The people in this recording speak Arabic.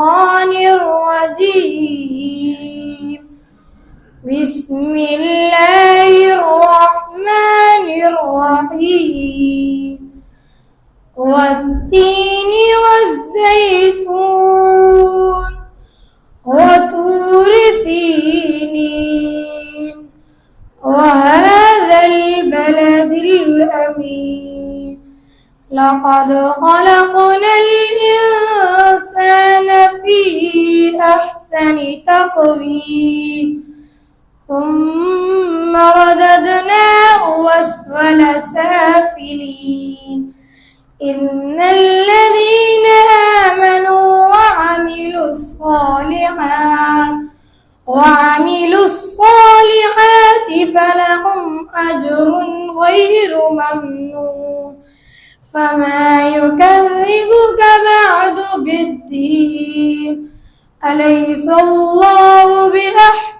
الشيطان الرجيم. بسم الله الرحمن الرحيم. والتين والزيتون وطور سينين وهذا البلد الأمين. لقد خلقنا الإنسان في أحسن تقويم ثم رددناه أسفل سافلين. إن الذين آمنوا وعملوا الصالحات فلهم أجر غير ممنون. فما يكذبك بعد بالدين. أليس الله بأحسن